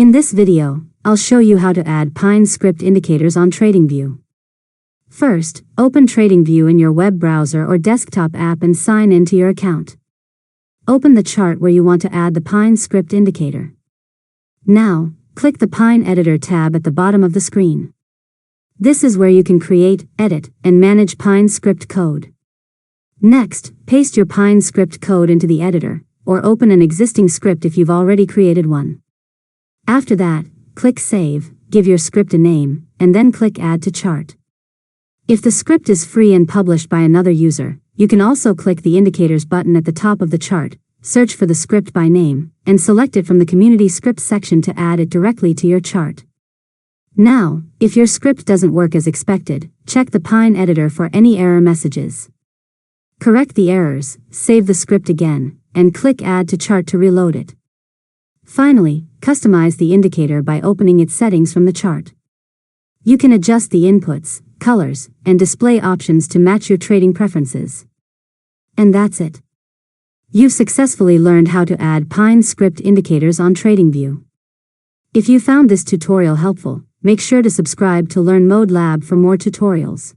In this video, I'll show you how to add Pine script indicators on Tradingview. First, open Tradingview in your web browser or desktop app and sign into your account. Open the chart where you want to add the Pine script indicator. Now, click the Pine Editor tab at the bottom of the screen. This is where you can create, edit, and manage Pine script code. Next, paste your Pine script code into the editor, or open an existing script if you've already created one. After that, click Save, give your script a name, and then click Add to Chart. If the script is free and published by another user, you can also click the Indicators button at the top of the chart, search for the script by name, and select it from the Community Scripts section to add it directly to your chart. Now, if your script doesn't work as expected, check the Pine editor for any error messages. Correct the errors, save the script again, and click Add to Chart to reload it. Finally, customize the indicator by opening its settings from the chart. You can adjust the inputs, colors, and display options to match your trading preferences. And that's it. You've successfully learned how to add Pine script indicators on Tradingview. If you found this tutorial helpful, make sure to subscribe to Learn Mode Lab for more tutorials.